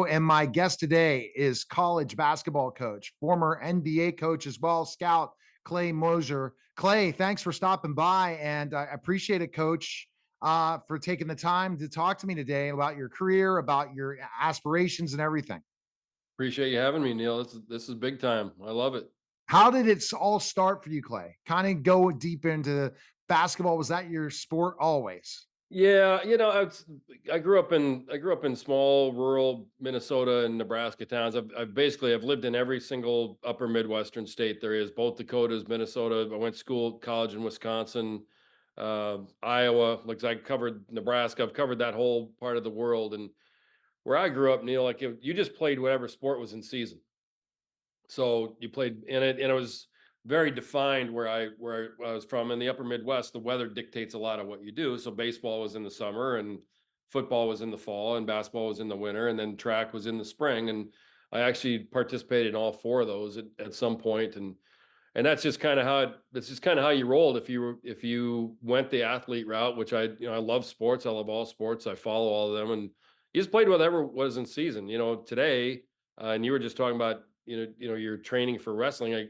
And my guest today is college basketball coach, former NBA coach as well, scout Clay Moser. Clay, thanks for stopping by, and I appreciate it, Coach, for taking the time to talk to me today about your career, about your aspirations, and everything. Appreciate you having me, Neil. This is big time. I love it. How did it all start for you, Clay? Kind of go deep into basketball. Was that your sport always? Yeah, I grew up in small rural Minnesota and Nebraska towns. I've lived in every single upper Midwestern state there is, both Dakotas, Minnesota. I went to school, college in Wisconsin, Iowa. Like I covered Nebraska. I've covered that whole part of the world. And where I grew up, Neil, you just played whatever sport was in season. So you played in it, and it was very defined where I was from in the upper Midwest. The weather dictates a lot of what you do. So baseball was in the summer, and football was in the fall, and basketball was in the winter, and then track was in the spring. And I actually participated in all four of those at some point, and that's just kind of how you rolled. If you went the athlete route, which I love sports, I love all sports, I follow all of them, and you just played whatever was in season. Today, and you were just talking about you're training for wrestling.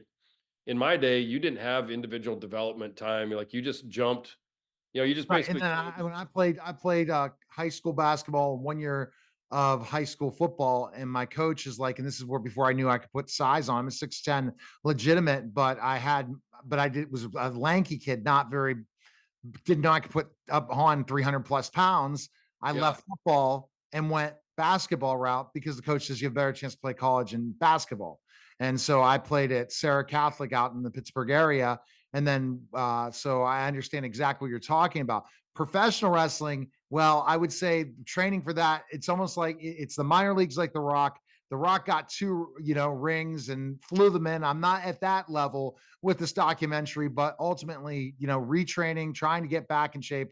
In my day, you didn't have individual development time. Like you just jumped. You just Right, and basically then when I played high school basketball, 1 year of high school football, and my coach is like, and this is where before I knew I could put size on. I'm a 6'10", legitimate, but I did was a lanky kid, not very, didn't know I could put up on 300 plus pounds. I yeah. left football and went basketball route because the coach says you have a better chance to play college in basketball. And so I played at Sarah Catholic out in the Pittsburgh area. And then, so I understand exactly what you're talking about. Professional wrestling, well, I would say training for that, it's almost like it's the minor leagues like The Rock. The Rock got two, rings and flew them in. I'm not at that level with this documentary, but ultimately, retraining, trying to get back in shape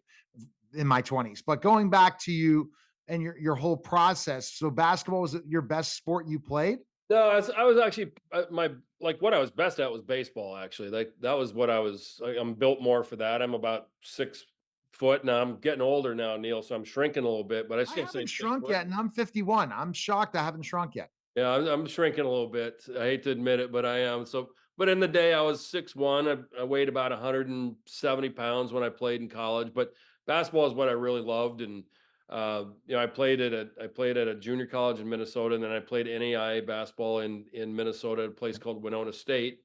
in my 20s. But going back to you and your whole process. So basketball was your best sport you played? No, I was actually my like what I was best at was baseball. Actually, like that was what I'm built more for that. I'm about 6 foot now. I'm getting older now, Neil, so I'm shrinking a little bit, but I I still say haven't six shrunk foot. yet, and I'm 51. I'm shocked I haven't shrunk yet. Yeah, I'm shrinking a little bit. I hate to admit it, but I am. So, but in the day, I was 6'1". I weighed about 170 pounds when I played in college. But basketball is what I really loved, and I played at a junior college in Minnesota, and then I played NAIA basketball in Minnesota at a place called Winona State,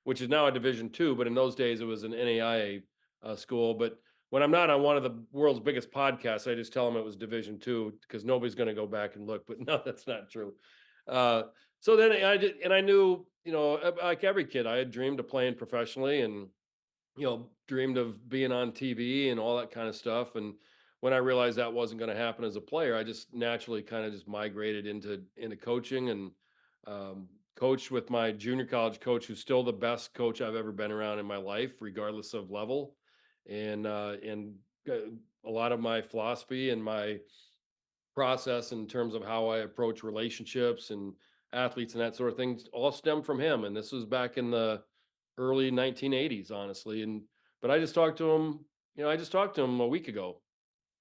which is now a Division two. But in those days, it was an NAIA school. But when I'm not on one of the world's biggest podcasts, I just tell them it was Division two because nobody's going to go back and look. But no, that's not true. Uh, so then I knew, like every kid, I had dreamed of playing professionally and, dreamed of being on TV and all that kind of stuff. And when I realized that wasn't going to happen as a player, I just naturally kind of just migrated into coaching and coached with my junior college coach, who's still the best coach I've ever been around in my life, regardless of level. And a lot of my philosophy and my process in terms of how I approach relationships and athletes and that sort of things all stem from him. And this was back in the early 1980s, honestly. But I just talked to him a week ago.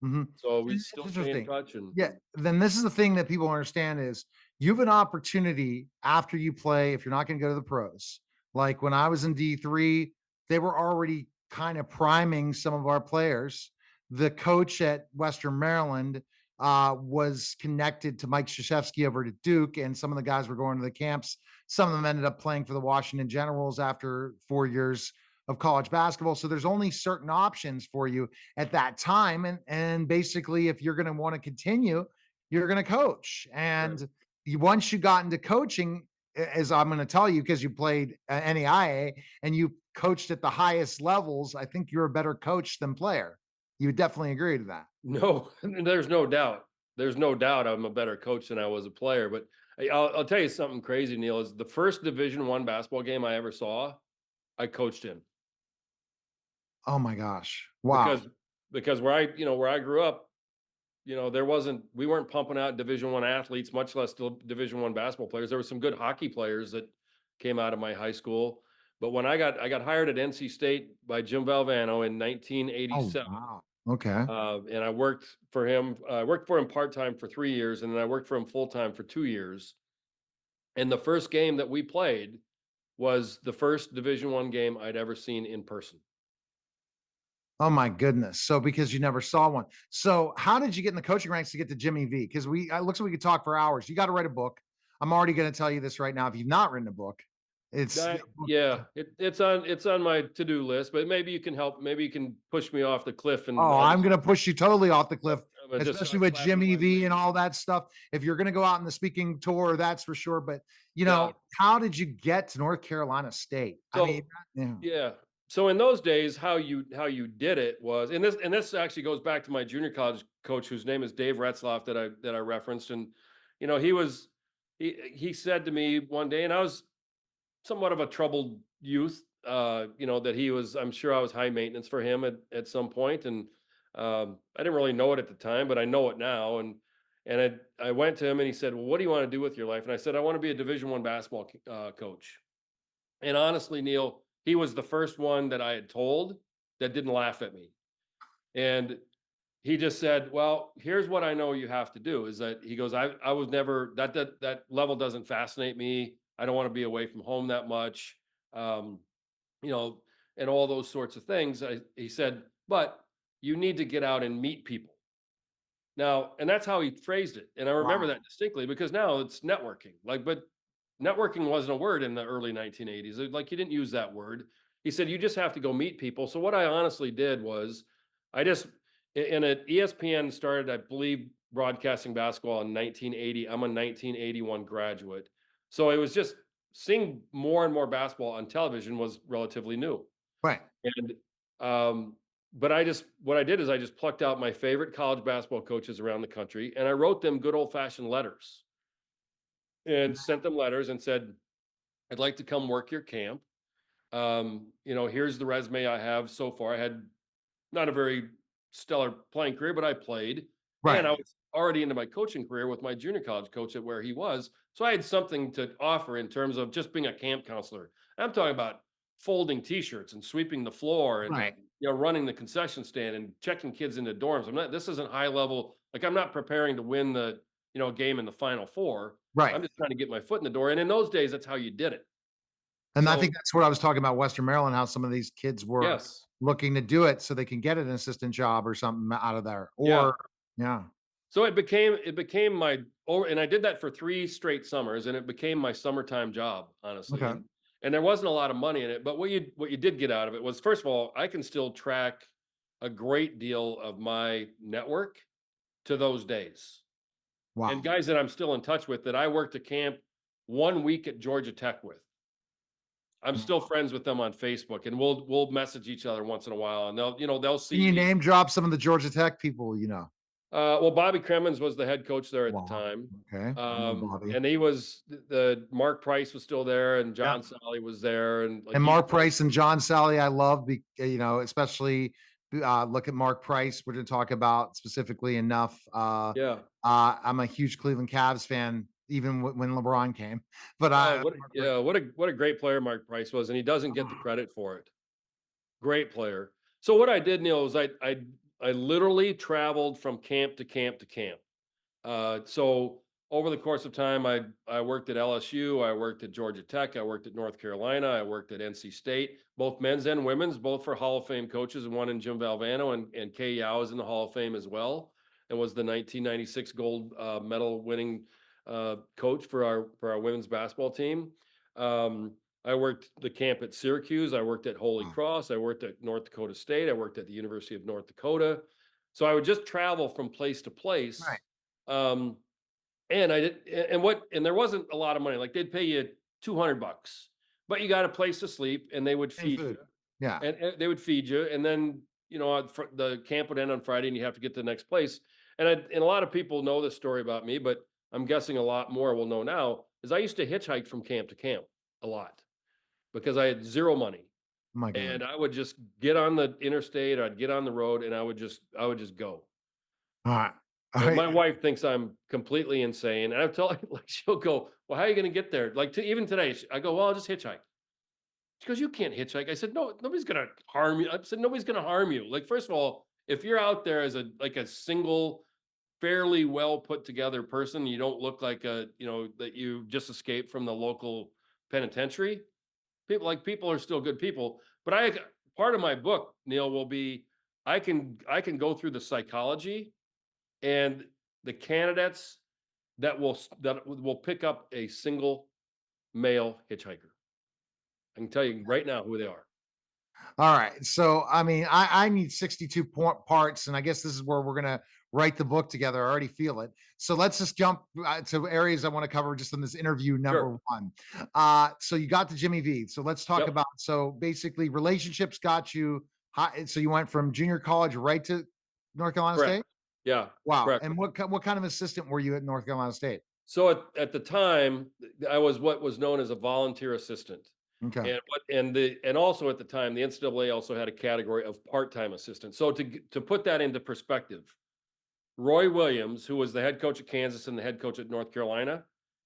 Mhm. So we It's still stay in interesting. touch. And Yeah, then this is the thing that people understand is you have an opportunity after you play if you're not gonna go to the pros. Like, when I was in D3, they were already kind of priming some of our players. The coach at Western Maryland, was connected to Mike Krzyzewski over at Duke, and some of the guys were going to the camps. Some of them ended up playing for the Washington Generals after 4 years of college basketball. So there's only certain options for you at that time. And basically, if you're going to want to continue, you're going to coach. right. And once you got into coaching, as I'm going to tell you, because you played NAIA and you coached at the highest levels, I think you're a better coach than player. You would definitely agree to that. No, there's no doubt. There's no doubt I'm a better coach than I was a player. But I'll tell you something crazy, Neil, is the first Division one basketball game I ever saw, I coached in. Oh my gosh. Wow. Because where I grew up, we weren't pumping out Division one athletes, much less Division one basketball players. There were some good hockey players that came out of my high school. But when I got hired at NC State by Jim Valvano in Oh 1987, wow. Okay. And I worked for him. I worked for him part time for 3 years, and then I worked for him full time for 2 years. And the first game that we played was the first Division I game I'd ever seen in person. Oh my goodness. So because you never saw one. So how did you get in the coaching ranks to get to Jimmy V? Because it looks like we could talk for hours. You got to write a book. I'm already going to tell you this right now. If you've not written a book, it's Yeah, it's on my to do list, but maybe you can help. Maybe you can push me off the cliff, and oh, I'll I'm just going to push you totally off the cliff, I'm gonna just especially start with flapping Jimmy my V and wings. all that stuff. If you're going to go out in the speaking tour, that's for sure. But Yeah. how did you get to North Carolina State? I mean, So yeah. yeah. So in those days, how you did it was, and this actually goes back to my junior college coach, whose name is Dave Retzloff, that I referenced, and he was he said to me one day, and I was somewhat of a troubled youth. That he was. I'm sure I was high maintenance for him at some point, and I didn't really know it at the time, but I know it now. And I went to him, and he said, "Well, what do you want to do with your life?" And I said, "I want to be a Division I basketball coach." And honestly, Neil, he was the first one that I had told that didn't laugh at me. And he just said, "Well, here's what I know you have to do." Is that he goes, "I was never that level doesn't fascinate me. I don't want to be away from home that much." Um, you know, and all those sorts of things. He said, "But you need to get out and meet people." Now, and that's how he phrased it. And I remember Wow. that distinctly because now it's networking. But networking wasn't a word in the early 1980s. Like, he didn't use that word. He said, you just have to go meet people. So what I honestly did was I just, and at ESPN started, I believe, broadcasting basketball in 1980. I'm a 1981 graduate. So it was just seeing more and more basketball on television was relatively new. Right. And um, but what I did is I just plucked out my favorite college basketball coaches around the country, and I wrote them good old fashioned letters and sent them letters and said, "I'd like to come work your camp. Here's the resume I have so far. I had not a very stellar playing career, but I played, and Right. I was already into my coaching career with my junior college coach at where he was. So I had something to offer in terms of just being a camp counselor. I'm talking about folding T-shirts and sweeping the floor and Right. running the concession stand and checking kids into dorms. I'm not. This isn't high level. Like, I'm not preparing to win the game in the Final Four. Right. I'm just trying to get my foot in the door. And in those days, that's how you did it. And I So think that's what I was talking about Western Maryland, how some of these kids were yes, looking to do it so they can get an assistant job or something out of there. yeah. Or yeah. So it became my and I did that for 3 straight summers, and it became my summertime job, honestly, Okay. and there wasn't a lot of money in it, but what you did get out of it was, first of all, I can still track a great deal of my network to those days, and Wow. guys that I'm still in touch with that I worked a camp 1 week at Georgia Tech with. I'm still friends with them on Facebook, and we'll message each other once in a while, and they'll Can see you me. name drop some of the Georgia Tech people you know? Well, Bobby Cremins was the head coach there at the Wow. time. Okay. I know Bobby. And he was the Mark Price was still there, and Yeah. John Sally was there, and like And he, Mark Price and John Sally, I love, especially look at Mark Price. We're going to talk about specifically enough. yeah. I'm a huge Cleveland Cavs fan, even when LeBron came. But Oh, I, Mark Price, what a great player Mark Price was, and he doesn't get the credit for it. Great player. So what I did, Neil, was I literally traveled from camp to camp to camp. So over the course of time, I worked at LSU, I worked at Georgia Tech, I worked at North Carolina, I worked at NC State, both men's and women's, both for Hall of Fame coaches, and one in Jim Valvano, and Kay Yao is in the Hall of Fame as well, and was the 1996 gold medal winning coach for our women's basketball team. I worked the camp at Syracuse, I worked at Holy wow. Cross, I worked at North Dakota State, I worked at the University of North Dakota. So I would just travel from place to Right. place. Um, and I did, and there wasn't a lot of money. Like, they'd pay you $200, but you got a place to sleep, and they would And feed you, food. Yeah. and they would feed you, and then the camp would end on Friday, and you have to get to the next place. And a lot of people know this story about me, but I'm guessing a lot more will know now. Is I used to hitchhike from camp to camp a lot because I had zero money, Oh my God. and I would just get on the interstate, I'd get on the road, and I would just go. All right. All And right. my wife thinks I'm completely insane, and I tell her, like, she'll go, "Well, how are you gonna get there?" Like, even today, I go, "Well, I'll just hitchhike." She goes, "You can't hitchhike." I said, "No, nobody's gonna harm you." I said, "Nobody's gonna harm you." Like, first of all, if you're out there as a single, fairly well put together person, you don't look like that you just escaped from the local penitentiary. People are still good people, but part of my book, Neil, will be I can go through the psychology and the candidates that will pick up a single male hitchhiker. I can tell you right now who they are. All right. So, I mean, I need 62 parts, and I guess this is where we're going to write the book together. I already feel it. So let's just jump to areas I want to cover just in this interview. Sure. Number one. So you got to Jimmy V. So let's talk Yep. about, so basically relationships got you high. So you went from junior college right to North Carolina Correct. State? Yeah. Wow. Correct. And what kind of assistant were you at North Carolina State? So at the time, I was what was known as a volunteer assistant. Okay. And also at the time, the NCAA also had a category of part-time assistant. So to put that into perspective, Roy Williams, who was the head coach at Kansas and the head coach at North Carolina,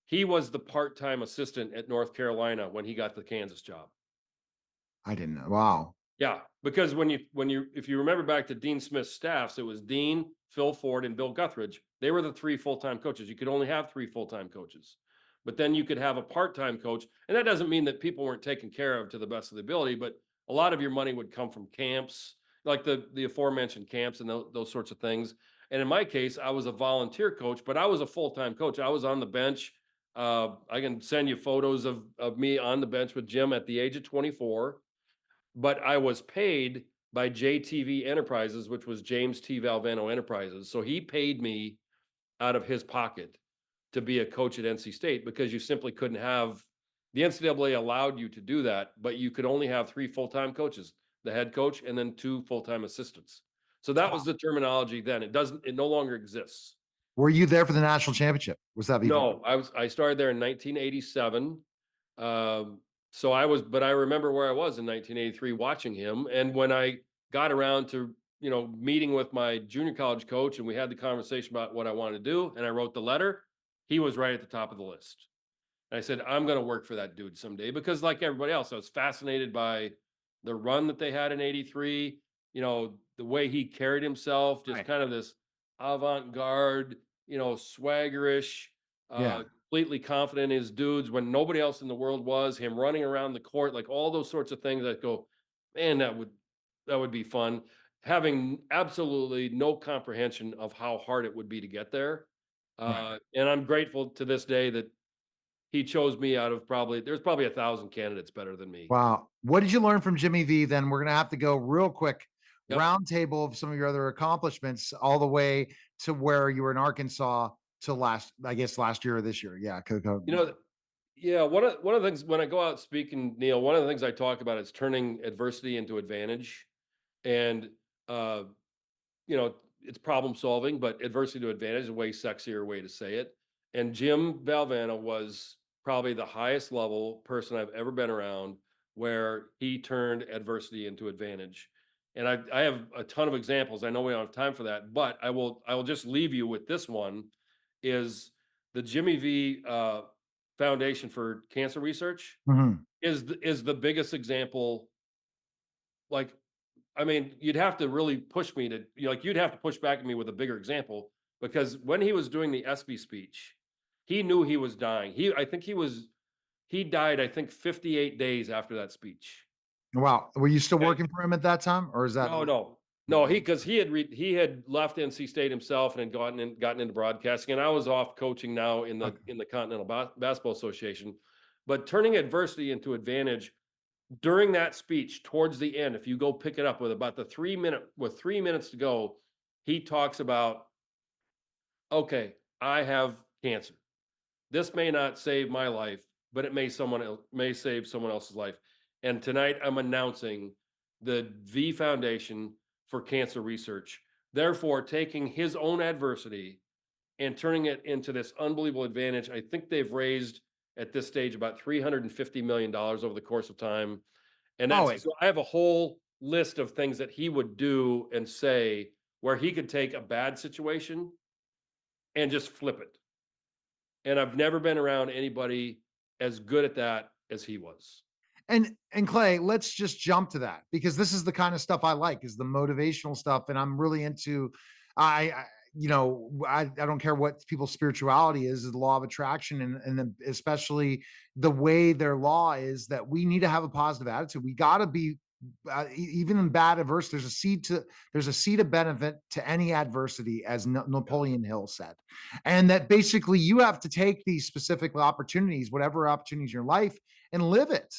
he was the part-time assistant at North Carolina when he got the Kansas job. I didn't know. Wow. Yeah, because if you remember back to Dean Smith's staffs, it was Dean, Phil Ford, and Bill Guthridge. They were the three full-time coaches. You could only have three full-time coaches, but then you could have a part-time coach, and that doesn't mean that people weren't taken care of to the best of the ability. But a lot of your money would come from camps, like the aforementioned camps and those sorts of things. And in my case, I was a volunteer coach, but I was a full-time coach. I was on the bench. I can send you photos of me on the bench with Jim at the age of 24, but I was paid by JTV Enterprises, which was James T. Valvano Enterprises. So he paid me out of his pocket to be a coach at NC State because you simply couldn't have the NCAA allowed you to do that, but you could only have three full-time coaches, the head coach and then two full-time assistants. So that was the terminology then. It no longer exists. Were you there for the national championship? Was that even? No, I started there in 1987. So but I remember where I was in 1983 watching him. And when I got around to, meeting with my junior college coach and we had the conversation about what I wanted to do, and I wrote the letter, he was right at the top of the list. And I said, I'm going to work for that dude someday because, like everybody else, I was fascinated by the run that they had in 83, the way he carried himself, just Right. kind of this avant garde, swaggerish, Yeah. completely confident in his dudes when nobody else in the world was, him running around the court, like all those sorts of things that go, man, that would be fun. Having absolutely no comprehension of how hard it would be to get there. Right. And I'm grateful to this day that he chose me out of there's probably 1,000 candidates better than me. Wow. What did you learn from Jimmy V? Then we're going to have to go real quick Yep. roundtable of some of your other accomplishments all the way to where you were in Arkansas to last year or this year. Yeah. You know, yeah, one of the things when I go out speaking, Neil, one of the things I talk about is turning adversity into advantage. And uh, it's problem solving, but adversity to advantage is a way sexier way to say it. And Jim Valvano was probably the highest level person I've ever been around where he turned adversity into advantage. And I have a ton of examples. I know we don't have time for that, but I will just leave you with this one is the Jimmy V Foundation for Cancer Research Mhm. is the biggest example. Like, I mean, you'd have to really push me to, you'd have to push back at me with a bigger example because when he was doing the ESPY speech, he knew he was dying. He died, I think, 58 days after that speech. Wow. Were you still Okay. working for him at that time, or is that? No, no, no. Because he had left NC State himself and had gotten into broadcasting, and I was off coaching now in the Okay. in the Continental Basketball Association. But turning adversity into advantage during that speech towards the end, if you go pick it up with 3 minutes to go, he talks about, okay, I have cancer. This may not save my life, but it may save someone else's life. And tonight I'm announcing the V Foundation for Cancer Research. Therefore, taking his own adversity and turning it into this unbelievable advantage. I think they've raised at this stage about $350 million over the course of time. And Oh, so I have a whole list of things that he would do and say where he could take a bad situation and just flip it. And I've never been around anybody as good at that as he was. And Clay, let's just jump to that because this is the kind of stuff I like is the motivational stuff. And I'm really into I I don't care what people's spirituality is the law of attraction and especially the way their law is that we need to have a positive attitude. We got to be even in bad adversity, there's a seed of benefit to any adversity, as Napoleon Hill said, and that basically you have to take these specific opportunities, whatever opportunities in your life, and live it,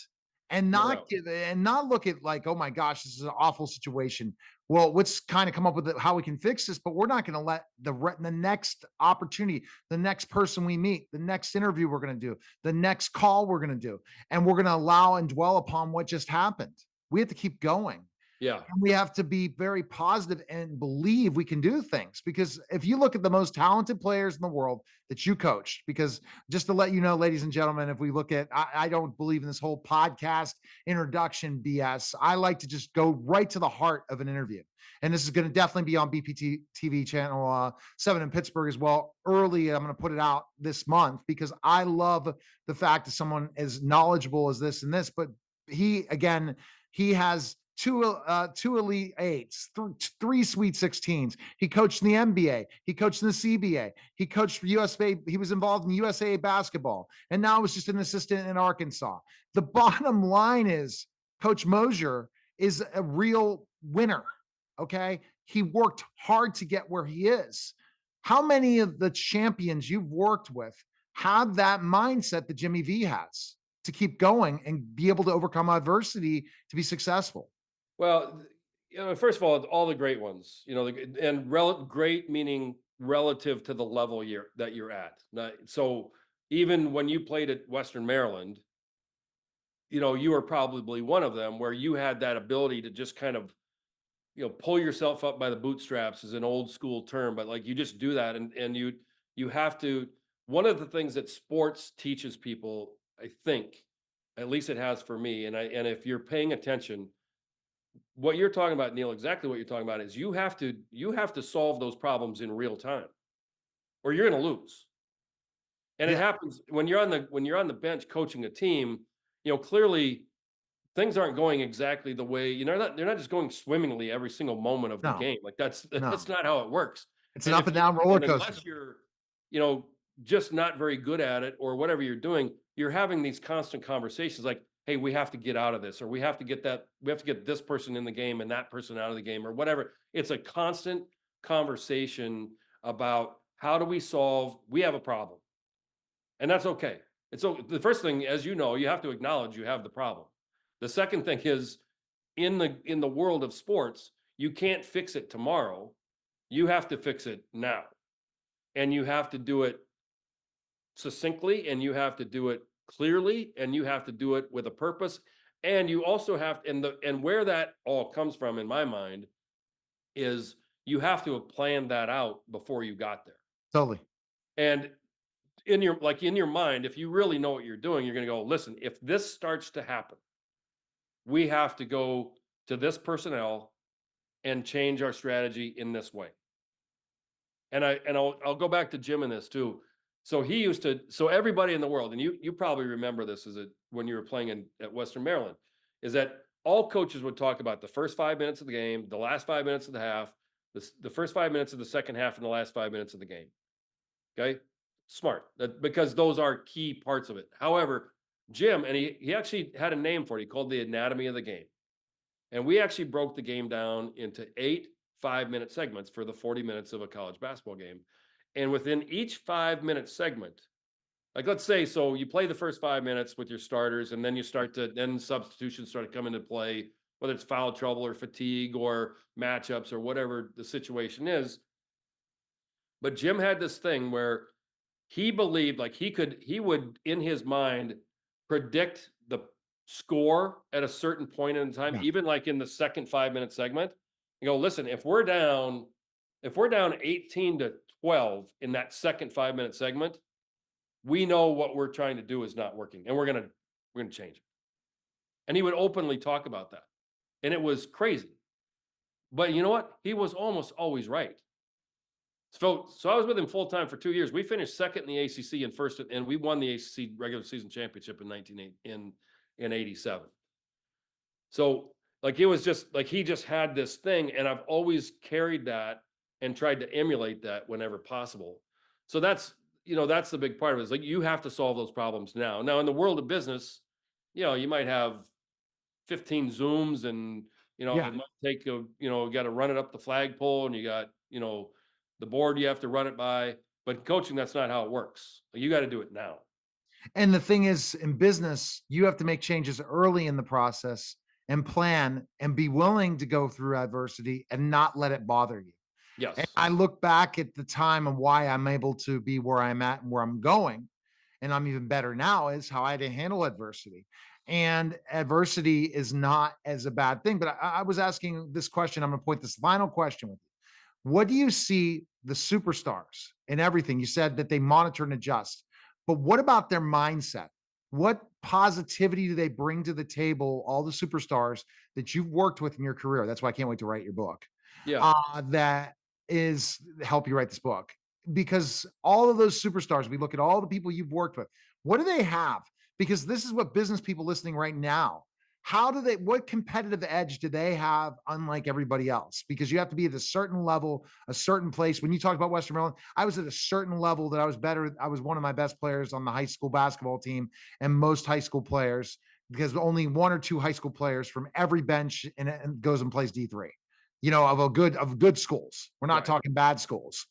and No doubt. not look at like, oh my gosh, this is an awful situation. Well, let's kind of come up with how we can fix this, but we're not going to let the next opportunity, the next person we meet, the next interview we're going to do, the next call we're going to do, and we're going to allow and dwell upon what just happened. We have to keep going. Yeah. And we have to be very positive and believe we can do things. Because if you look at the most talented players in the world that you coached, because just to let you know, ladies and gentlemen, if we look at, I don't believe in this whole podcast introduction BS. I like to just go right to the heart of an interview. And this is going to definitely be on BPT TV channel 7 in Pittsburgh as well. Early, I'm going to put it out this month because I love the fact that someone as knowledgeable as this and this, but he has two elite eights, three Sweet 16s. He coached in the NBA. He coached in the CBA. He coached for USA. He was involved in USA basketball, and now was just an assistant in Arkansas. The bottom line is, Coach Moser is a real winner. Okay, he worked hard to get where he is. How many of the champions you've worked with have that mindset that Jimmy V has to keep going and be able to overcome adversity to be successful? Well, first of all the great ones, and great meaning relative to the level that you're at. So even when you played at Western Maryland, you were probably one of them where you had that ability to just kind of, pull yourself up by the bootstraps is an old school term, but like you just do that, and you have to. One of the things that sports teaches people, I think, at least it has for me, and if you're paying attention, what you're talking about, Neil, exactly what you're talking about is you have to solve those problems in real time, or you're going to lose. And it Yeah, happens when you're on the bench coaching a team. Clearly things aren't going exactly the way they're not just going swimmingly every single moment of the no, game. Like that's no. that's not how it works. It's an And up if and you down roller and coaster. unless you're you know just not very good at it or whatever you're doing, you're having these constant conversations like, hey, we have to get out of this, or we have to get this person in the game and that person out of the game, or whatever. It's a constant conversation about how do we have a problem, and that's okay. And so the first thing, as you have to acknowledge you have the problem. The second thing is, in the world of sports, you can't fix it tomorrow. You have to fix it now. And you have to do it succinctly, and you have to do it clearly, and you have to do it with a purpose. And you also have and where that all comes from in my mind is you have to have planned that out before you got there. Totally. And in your mind, if you really know what you're doing, you're going to go, listen, if this starts to happen, we have to go to this personnel and change our strategy in this way. And I'll go back to Jim in this too. So everybody in the world, and you probably remember this when you were playing at Western Maryland, is that all coaches would talk about the first 5 minutes of the game, the last 5 minutes of the half, the first 5 minutes of the second half, and the last 5 minutes of the game. Okay, smart, because those are key parts of it. However, Jim, and he actually had a name for it. He called the anatomy of the game, and we actually broke the game down into 8 5-minute segments for the 40 minutes of a college basketball game. And within each 5-minute segment, like let's say, so you play the first 5 minutes with your starters, and then substitutions start to come into play, whether it's foul trouble or fatigue or matchups or whatever the situation is. But Jim had this thing where he believed like he would in his mind predict the score at a certain point in time, Yeah. even like in the second 5-minute segment. You go, listen, if we're down 18-12 in that second 5-minute segment, we know what we're trying to do is not working, and we're gonna change it. And he would openly talk about that. And it was crazy. But you know what? He was almost always right. So I was with him full time for 2 years. We finished second in the ACC and first, and we won the ACC regular season championship in 1980 in '87. So, like, it was just like he just had this thing, and I've always carried that and tried to emulate that whenever possible. So that's the big part of it. Is like you have to solve those problems now. Now, in the world of business, you might have 15 Zooms, and Yeah. it might take you got to run it up the flagpole, and you got the board you have to run it by. But coaching, that's not how it works. You got to do it now. And the thing is, in business, you have to make changes early in the process and plan and be willing to go through adversity and not let it bother you. And Yes. I look back at the time and why I'm able to be where I'm at and where I'm going, and I'm even better now, is how I had to handle adversity. And adversity is not as a bad thing. But I was asking this question. I'm going to point this final question with you. What do you see the superstars and everything? You said that they monitor and adjust, but what about their mindset? What positivity do they bring to the table? All the superstars that you've worked with in your career. That's why I can't wait to write your book. Yeah. That is help you write this book, because all of those superstars, we look at all the people you've worked with. What do they have? Because this is what business people listening right now, what competitive edge do they have unlike everybody else? Because you have to be at a certain level, a certain place. When you talk about Western Maryland, I was at a certain level that I was better. I was one of my best players on the high school basketball team, and most high school players, because only one or two high school players from every bench and goes and plays D3. Of good schools. We're not Right. talking bad schools.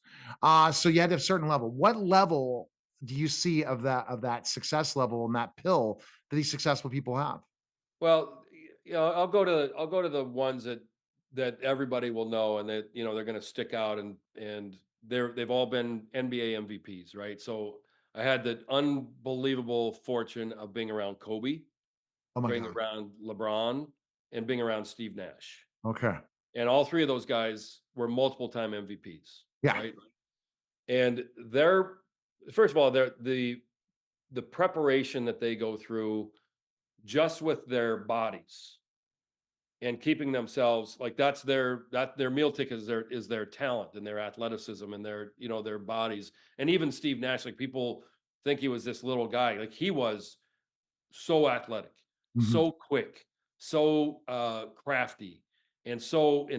So you had to have a certain level. What level do you see of that success level and that pill that these successful people have? Well, I'll go to the ones that everybody will know, and that they're going to stick out, and they've all been NBA MVPs, right? So I had the unbelievable fortune of being around Kobe, Oh my being God. around LeBron, and being around Steve Nash. Okay. And all three of those guys were multiple time MVPs, Yeah. right? And they're first of all, the preparation that they go through just with their bodies and keeping themselves like their meal ticket is their talent and their athleticism and their bodies. And even Steve Nash, like, people think he was this little guy, like he was so athletic, Mhm. so quick, so crafty, and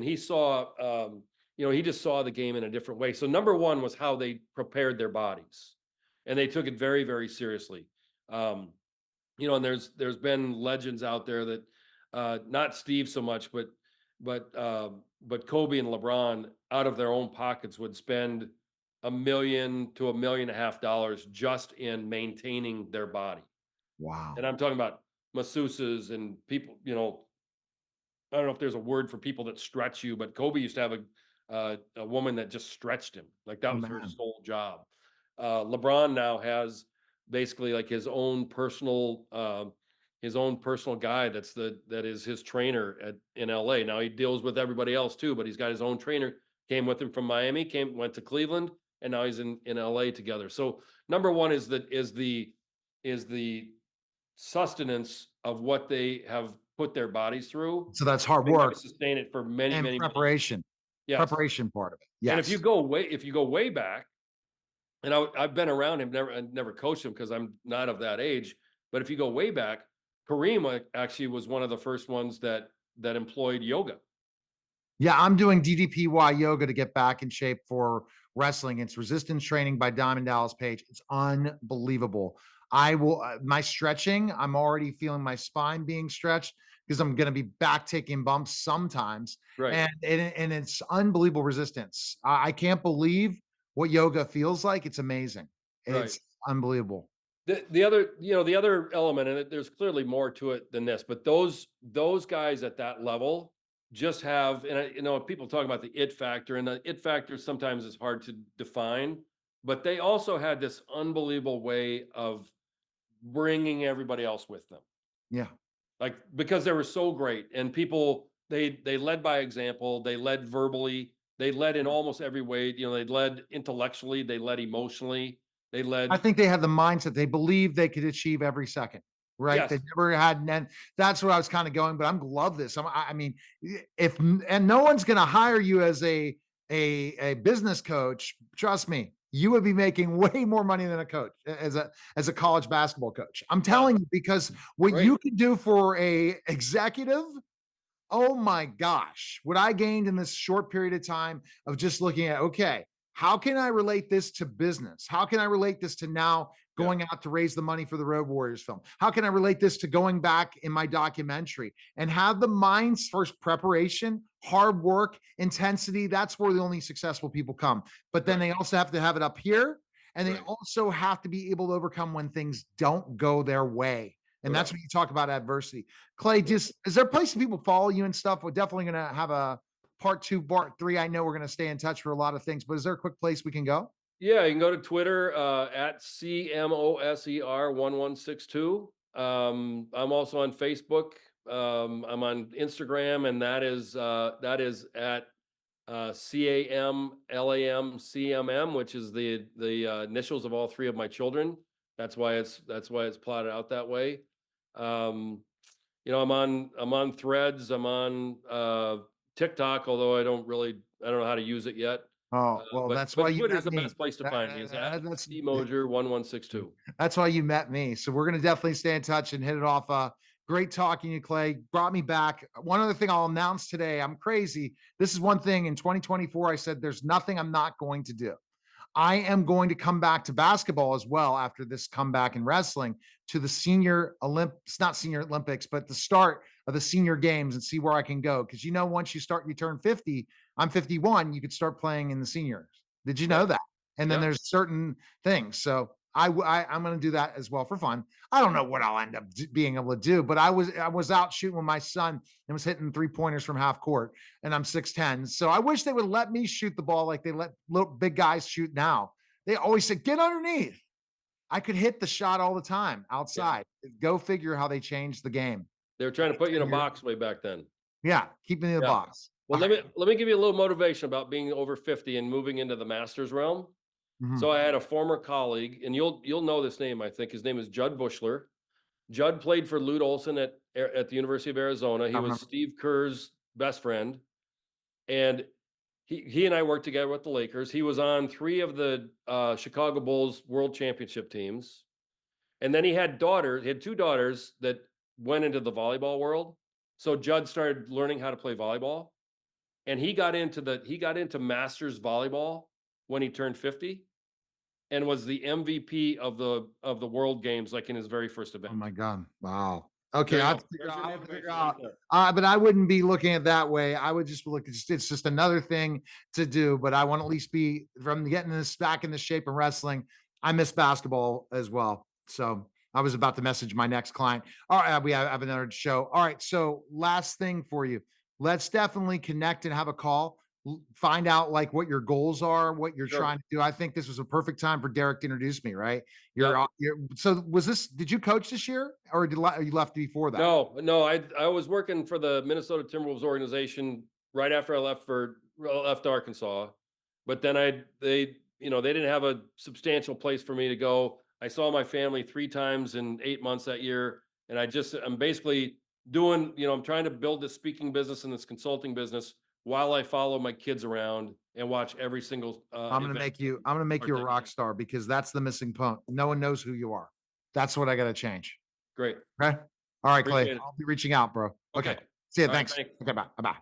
he saw he just saw the game in a different way. So number one was how they prepared their bodies, and they took it very, very seriously. um and there's been legends out there that, not Steve so much, but Kobe and LeBron, out of their own pockets, would spend 1 million to $1.5 million just in maintaining their body. And Wow. I'm talking about masseuses and people, I don't know if there's a word for people that stretch you, but Kobe used to have a woman that just stretched him. Like, that Oh was her man. sole job. LeBron now has basically like his own personal guy that is his trainer in LA. Now he deals with everybody else too, but he's got his own trainer. Came with him from Miami, went to Cleveland, and now he's in LA together. So number one is the sustenance of what they have put their bodies through, So that's hard being able work to sustain it for many, and many, many years. preparation. Yes. Preparation part of it. And Yes. if you go way back, and I've been around him, I never coached him because I'm not of that age. But if you go way back, Kareem actually was one of the first ones that employed yoga. Yeah, I'm doing DDPY yoga to get back in shape for wrestling. It's resistance training by Diamond Dallas Page. It's unbelievable. My stretching, I'm already feeling my spine being stretched because I'm going to be back taking bumps sometimes. Right. And it's unbelievable resistance. I can't believe what yoga feels like. It's amazing. Right. It's unbelievable. The other element, and there's clearly more to it than this, but those guys at that level just have, and people talk about the it factor, and the it factor sometimes is hard to define, but they also had this unbelievable way of bringing everybody else with them, Yeah. like, because they were so great, and people, they led by example, they led verbally, they led in almost every way. They led intellectually, they led emotionally, they I led. think they had the mindset. They believed they could achieve every second, right? They Yes. never had, and that's where I was kind of going. But I'm love this. I mean, if and no one's going to hire you as a business coach. Trust me, you would be making way more money than a coach as a college basketball coach. I'm Yeah. telling you, because what Right. you can do for a executive oh my gosh, what I gained in this short period of time of just looking at, okay, how can I relate this to business? How can I relate this to now Yeah, going out to raise the money for the Road Warriors film? How can I relate this to going back in my documentary and have the mind's first preparation, hard work, intensity? That's where the only successful people come. But then right, they also have to have it up here, and they right, also have to be able to overcome when things don't go their way. And that's correct. when you talk about adversity. Clay, Yeah. just is there a place that people follow you and stuff? We're definitely going to have a part two, part three. I know we're going to stay in touch for a lot of things, but is there a quick place we can go? Yeah, you can go to Twitter, at CMOSER1162. I'm also on Facebook. I'm on Instagram, and that is at CAMLAMCMM, which is the initials of all three of my children. That's why it's plotted out that way. Um, I'm on Threads. I'm on TikTok, although I don't know how to use it yet. Oh, well, But that's why but you Twitter is met the me. best place to find me. Is at That's C Moser 1162. that's why you met me. So we're going to definitely stay in touch and hit it off. Great talking to you, Clay. Brought me back. One other thing I'll announce today. I'm crazy. This is one thing in 2024. I said there's nothing I'm not going to do. I am going to come back to basketball as well after this comeback in wrestling to the senior Olympics, not senior Olympics, but the start of the senior games and see where I can go. Because once you turn 50, I'm 51, you could start playing in the seniors. Did you know Right. that? And then Yeah. there's certain things. So I'm going to do that as well for fun. I don't know what I'll end up being able to do, but I was out shooting with my son and was hitting 3-pointers from half court, and I'm 6'10". So I wish they would let me shoot the ball like they let little big guys shoot now. They always say, get underneath. I could hit the shot all the time Yeah. outside. Go figure how they changed the game. They were trying to put you in a 10 years. box way back then. Yeah, keep me in the Yeah. box. Well, All let right. me let me give you a little motivation about being over 50 and moving into the masters realm. So Mhm. I had a former colleague, and you'll know this name, I think. His name is Judd Bushler. Judd played for Lute Olson at the University of Arizona. He I was remember. Steve Kerr's best friend, and he and I worked together with the Lakers. He was on three of the Chicago Bulls World Championship teams, and then he had daughters. He had two daughters that went into the volleyball world. So Judd started learning how to play volleyball, and he got into masters volleyball when he turned 50, and was the MVP of the world games, like in his very first Oh event. my God. Wow. Okay. There you I have go. to figure There's out, your I have to figure motivation right out. there. But I wouldn't be looking at that way. I would just look, it's just another thing to do. But I want to at least be from getting this back in the shape of wrestling. I miss basketball as well. So I was about to message my next client. All right. We have another show. All right. So last thing for you. Let's definitely connect and have a call. Find out like what your goals are, what you're Sure. trying to do. I think this was a perfect time for Derek to introduce me, right? Yep. So was this? Did you coach this year, or you left before that? No, no, I was working for the Minnesota Timberwolves organization right after I left Arkansas, but then they didn't have a substantial place for me to go. I saw my family 3 times in 8 months that year, and I'm basically I'm trying to build this speaking business and this consulting business while I follow my kids around and watch every single event I'm gonna make you a partake rock in. star because that's the missing point. No one knows who you are. That's what I got to change. Great. Okay. All right, Clay. Appreciate it. I'll be reaching out, bro. Okay. Okay. See you. All right, Thanks. thanks. Okay. Bye. Bye.